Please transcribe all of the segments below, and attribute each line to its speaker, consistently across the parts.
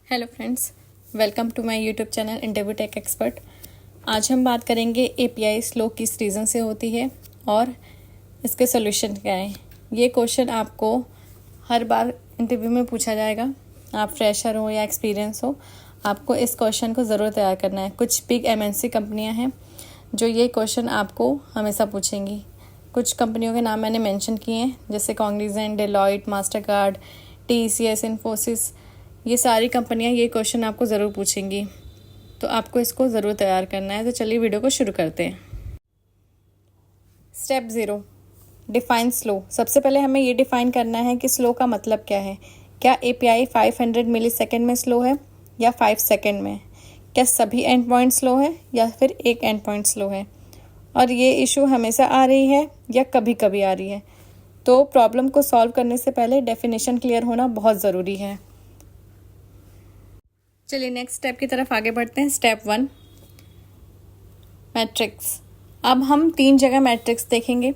Speaker 1: Hello friends, welcome to my YouTube channel interview tech expert. आज हम बात करेंगे एपीआई स्लो किस रीज़न से होती है और इसके सॉल्यूशन क्या है। ये क्वेश्चन आपको हर बार इंटरव्यू में पूछा जाएगा। आप फ्रेशर हो या एक्सपीरियंस हो, आपको इस क्वेश्चन को ज़रूर तैयार करना है। कुछ बिग एमएनसी कंपनियां हैं जो ये क्वेश्चन आपको हमेशा पूछेंगी। कुछ कंपनियों के नाम मैंने मेंशन किए हैं, जैसे Cognizant, Deloitte, Mastercard, TCS, Infosys. ये सारी कंपनियां ये क्वेश्चन आपको ज़रूर पूछेंगी, तो आपको इसको ज़रूर तैयार करना है। तो चलिए वीडियो को शुरू करते हैं। Step 0, define slow. सबसे पहले हमें ये डिफाइन करना है कि स्लो का मतलब क्या है। क्या एपीआई 500 मिली सेकेंड में स्लो है या 5 सेकेंड में? क्या सभी एंड पॉइंट स्लो है या फिर एक एंड पॉइंट स्लो है? और ये इशू हमेशा आ रही है या कभी कभी आ रही है? तो प्रॉब्लम को सॉल्व करने से पहले डेफिनेशन क्लियर होना बहुत ज़रूरी है। चलिए नेक्स्ट स्टेप की तरफ आगे बढ़ते हैं। Step 1, matrix. अब हम 3 जगह मैट्रिक्स देखेंगे।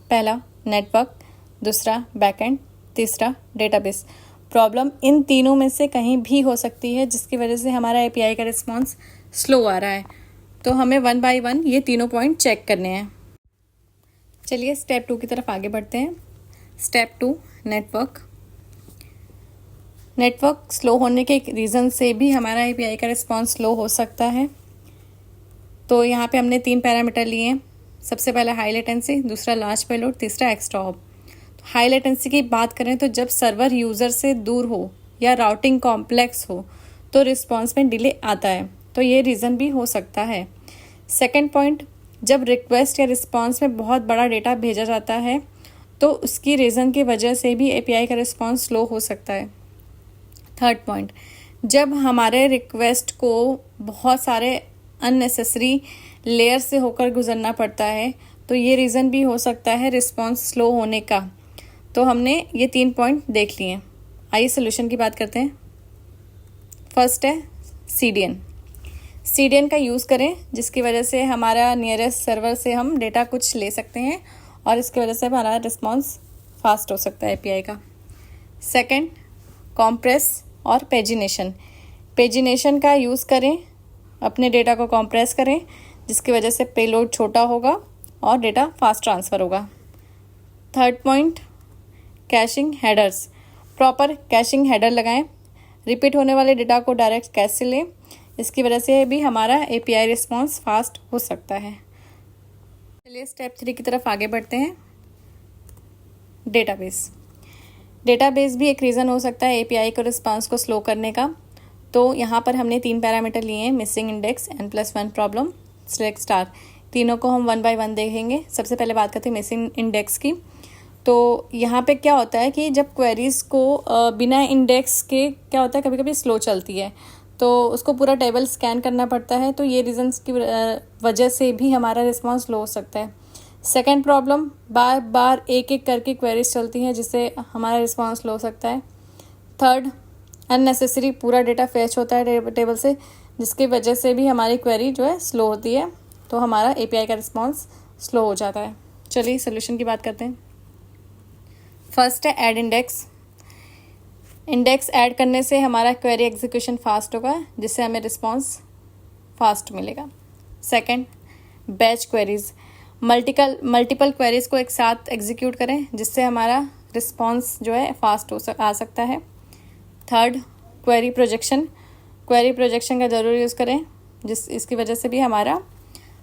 Speaker 1: पहला नेटवर्क, दूसरा बैकएंड, तीसरा डेटाबेस। प्रॉब्लम इन तीनों में से कहीं भी हो सकती है जिसकी वजह से हमारा एपीआई का रिस्पॉन्स स्लो आ रहा है। तो हमें 1 बाय 1 ये तीनों पॉइंट चेक करने हैं। चलिए स्टेप 2 की तरफ आगे बढ़ते हैं। Step 2, network. नेटवर्क स्लो होने के रीज़न से भी हमारा एपीआई का रिस्पॉन्स स्लो हो सकता है। तो यहाँ पे हमने 3 पैरामीटर लिए हैं। सबसे पहला हाई लेटेंसी, दूसरा लार्ज पेलोड, तीसरा एक्स्ट्रा हॉप। तो हाई लेटेंसी की बात करें तो जब सर्वर यूज़र से दूर हो या राउटिंग कॉम्प्लेक्स हो तो रिस्पॉन्स में डिले आता है, तो ये रीज़न भी हो सकता है। सेकेंड पॉइंट, जब रिक्वेस्ट या रिस्पॉन्स में बहुत बड़ा डेटा भेजा जाता है तो उसकी रीज़न की वजह से भी एपीआई का रिस्पॉन्स स्लो हो सकता है। थर्ड पॉइंट, जब हमारे रिक्वेस्ट को बहुत सारे अननेसेसरी लेयर से होकर गुजरना पड़ता है तो ये रीज़न भी हो सकता है रिस्पॉन्स स्लो होने का। तो हमने ये 3 पॉइंट देख लिए। आइए सोल्यूशन की बात करते हैं। फर्स्ट है सीडीएन। सीडीएन का यूज़ करें जिसकी वजह से हमारा नियरेस्ट सर्वर से हम डेटा कुछ ले सकते हैं और इसकी वजह से हमारा रिस्पॉन्स फास्ट हो सकता है एपीआई का। सेकंड, कॉम्प्रेस और पेजिनेशन। पेजिनेशन का यूज़ करें, अपने डेटा को कॉम्प्रेस करें जिसकी वजह से पेलोड छोटा होगा और डेटा फास्ट ट्रांसफ़र होगा। Third point, caching headers. Proper caching header लगाएं, रिपीट होने वाले डेटा को डायरेक्ट कैश से लें, इसकी वजह से भी हमारा एपीआई रिस्पॉन्स फास्ट हो सकता है। चलिए स्टेप 3 की तरफ आगे बढ़ते हैं। डेटाबेस। डेटाबेस भी एक रीज़न हो सकता है एपीआई को रिस्पॉन्स को स्लो करने का। तो यहाँ पर हमने 3 पैरामीटर लिए हैं, missing index, n+1 problem, select star. तीनों को हम 1 बाय 1 देखेंगे। सबसे पहले बात करते हैं मिसिंग इंडेक्स की। तो यहाँ पे क्या होता है कि जब क्वेरीज़ को बिना इंडेक्स के क्या होता है, कभी कभी स्लो चलती है तो उसको पूरा टेबल स्कैन करना पड़ता है। तो ये रीज़न्स की वजह से भी हमारा रिस्पॉन्स स्लो हो सकता है। सेकेंड प्रॉब्लम, बार बार एक एक करके क्वेरीज चलती हैं जिससे हमारा रिस्पॉन्स स्लो हो सकता है। थर्ड, अननेसेसरी पूरा डेटा फैच होता है टेबल से जिसकी वजह से भी हमारी क्वेरी जो है स्लो होती है, तो हमारा एपीआई का रिस्पॉन्स स्लो हो जाता है। चलिए सोल्यूशन की बात करते हैं। फर्स्ट है ऐड इंडेक्स। इंडेक्स ऐड करने से हमारा क्वेरी एग्जीक्यूशन फास्ट होगा जिससे हमें रिस्पॉन्स फास्ट मिलेगा। Second, batch queries. Multiple queries को एक साथ एग्जीक्यूट करें जिससे हमारा रिस्पॉन्स जो है फास्ट आ सकता है। Third, query projection. Query projection का ज़रूर यूज़ करें इसकी वजह से भी हमारा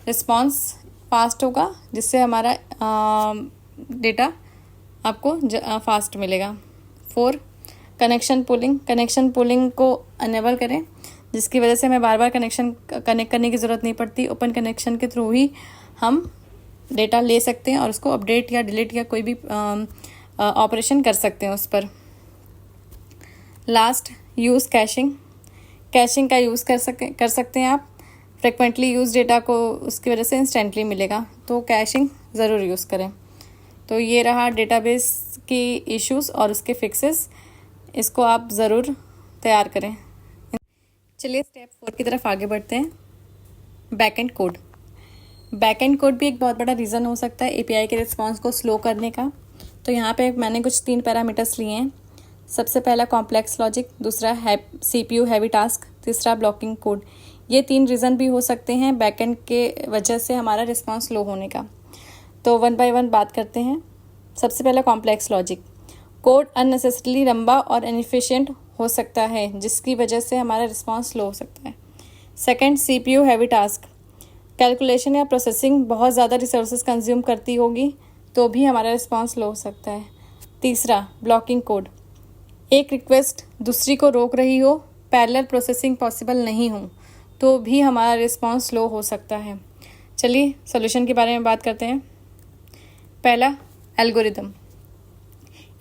Speaker 1: रिस्पॉन्स फास्ट होगा जिससे हमारा डेटा आपको फास्ट मिलेगा। 4, कनेक्शन पुलिंग। कनेक्शन पुलिंग को अनेबल करें जिसकी वजह से हमें बार बार कनेक्शन कनेक्ट करने की ज़रूरत नहीं पड़ती। ओपन कनेक्शन के थ्रू ही हम डेटा ले सकते हैं और उसको अपडेट या डिलीट या कोई भी ऑपरेशन कर सकते हैं उस पर। Last, use caching. कैशिंग का यूज़ कर सकते हैं आप। फ्रिक्वेंटली यूज़ डेटा को उसकी वजह से इंस्टेंटली मिलेगा, तो कैशिंग ज़रूर यूज़ करें। तो ये रहा डेटाबेस की इश्यूज़ और उसके फिक्सेस, इसको आप ज़रूर तैयार करें। चलिए स्टेप 4 की तरफ आगे बढ़ते हैं। Backend code. बैकएंड कोड भी एक बहुत बड़ा रीज़न हो सकता है एपीआई के रिस्पॉन्स को स्लो करने का। तो यहाँ पे मैंने कुछ 3 पैरामीटर्स लिए हैं। सबसे पहला कॉम्प्लेक्स लॉजिक, दूसरा CPU हैवी टास्क, तीसरा ब्लॉकिंग कोड। ये 3 रीज़न भी हो सकते हैं बैकएंड के वजह से हमारा रिस्पांस लो होने का। तो वन बाय वन बात करते हैं। सबसे पहला कॉम्प्लेक्स लॉजिक, कोड अननेसेसरीली लंबा और इनएफिशिएंट हो सकता है जिसकी वजह से हमारा रिस्पांस लो हो सकता है। Second, CPU heavy task, calculation या प्रोसेसिंग बहुत ज़्यादा रिसोर्सेज कंज्यूम करती होगी तो भी हमारा रिस्पांस लो हो सकता है। तीसरा, ब्लॉकिंग कोड, एक रिक्वेस्ट दूसरी को रोक रही हो, पैरेलल प्रोसेसिंग पॉसिबल नहीं हो तो भी हमारा रिस्पांस लो हो सकता है। चलिए सॉल्यूशन के बारे में बात करते हैं। पहला, एल्गोरिदम,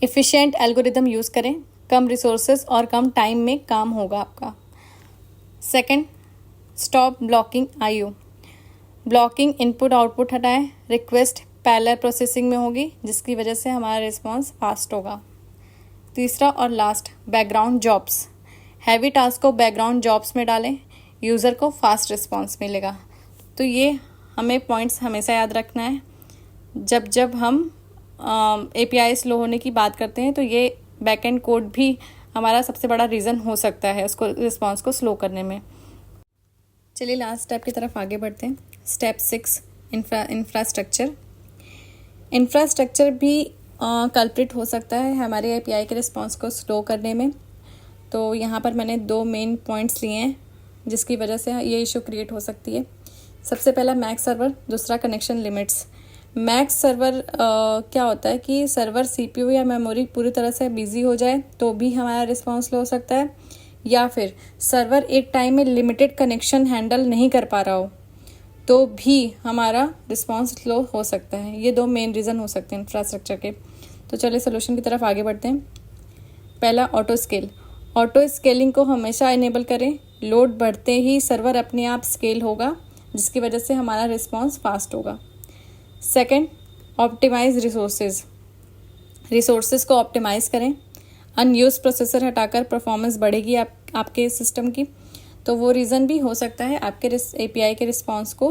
Speaker 1: एफिशिएंट एल्गोरिदम यूज़ करें, कम रिसोर्सेज और कम टाइम में काम होगा आपका। Second, stop blocking IO, blocking input output हटाएं, रिक्वेस्ट पैरेलल प्रोसेसिंग में होगी जिसकी वजह से हमारा रिस्पांस फास्ट होगा। तीसरा और last, background jobs, heavy task को बैकग्राउंड जॉब्स में डालें, यूज़र को फास्ट रिस्पांस मिलेगा। तो ये हमें पॉइंट्स हमेशा याद रखना है जब हम API स्लो होने की बात करते हैं। तो ये बैकएंड कोड भी हमारा सबसे बड़ा रीज़न हो सकता है उसको रिस्पांस को स्लो करने में। चलिए लास्ट स्टेप की तरफ आगे बढ़ते हैं। Step 6, infrastructure. इंफ्रास्ट्रक्चर भी कल्प्रिट हो सकता है हमारे API के रिस्पांस को स्लो करने में। तो यहाँ पर मैंने 2 मेन पॉइंट्स लिए हैं जिसकी वजह से ये इशू क्रिएट हो सकती है। सबसे पहला मैक्स सर्वर, दूसरा कनेक्शन लिमिट्स। मैक्स सर्वर क्या होता है कि सर्वर CPU या मेमोरी पूरी तरह से बिजी हो जाए तो भी हमारा रिस्पांस लो हो सकता है, या फिर सर्वर एक टाइम में लिमिटेड कनेक्शन हैंडल नहीं कर पा रहा हो तो भी हमारा रिस्पांस स्लो हो सकता है। ये 2 मेन रीज़न हो सकते हैं इंफ्रास्ट्रक्चर के। तो चलिए सोल्यूशन की तरफ आगे बढ़ते हैं। पहला, ऑटो स्केल। ऑटो स्केलिंग को हमेशा इनेबल करें, लोड बढ़ते ही सर्वर अपने आप स्केल होगा जिसकी वजह से हमारा रिस्पांस फास्ट होगा। सेकंड, ऑप्टिमाइज रिसोर्सेज को ऑप्टिमाइज़ करें, अनयूज प्रोसेसर हटाकर परफॉर्मेंस बढ़ेगी आपके सिस्टम की। तो वो रीज़न भी हो सकता है आपके API के रिस्पांस को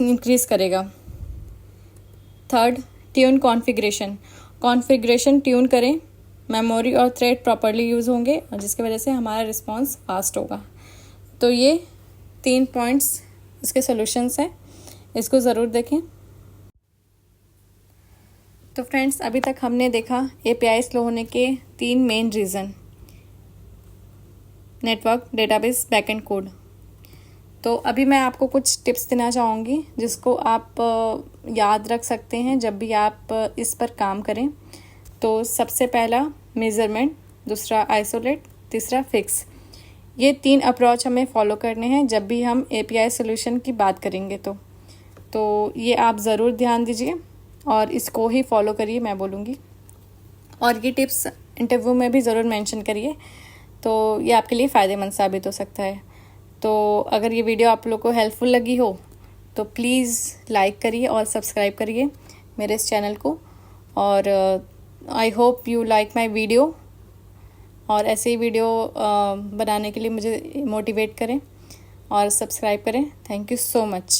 Speaker 1: इंक्रीज़ करेगा। थर्ड, ट्यून कॉन्फ़िगरेशन ट्यून करें, मेमोरी और थ्रेड प्रॉपर्ली यूज़ होंगे और जिसकी वजह से हमारा रिस्पांस फास्ट होगा। तो ये 3 पॉइंट्स इसके सॉल्यूशंस हैं, इसको ज़रूर देखें। तो फ्रेंड्स, अभी तक हमने देखा API स्लो होने के 3 main reason, network, database, backend code. तो अभी मैं आपको कुछ टिप्स देना चाहूँगी जिसको आप याद रख सकते हैं जब भी आप इस पर काम करें। तो सबसे पहला मेज़रमेंट, दूसरा आइसोलेट, तीसरा फिक्स। ये 3 अप्रोच हमें फॉलो करने हैं जब भी हम API सोल्यूशन की बात करेंगे। तो ये आप ज़रूर ध्यान दीजिए और इसको ही फॉलो करिए, मैं बोलूँगी। और ये टिप्स इंटरव्यू में भी ज़रूर मेंशन करिए, तो ये आपके लिए फ़ायदेमंद साबित हो सकता है। तो अगर ये वीडियो आप लोग को हेल्पफुल लगी हो तो प्लीज़ लाइक करिए और सब्सक्राइब करिए मेरे इस चैनल को। और I hope you like my video, और ऐसे ही वीडियो बनाने के लिए मुझे मोटिवेट करें और सब्सक्राइब करें। Thank you so much.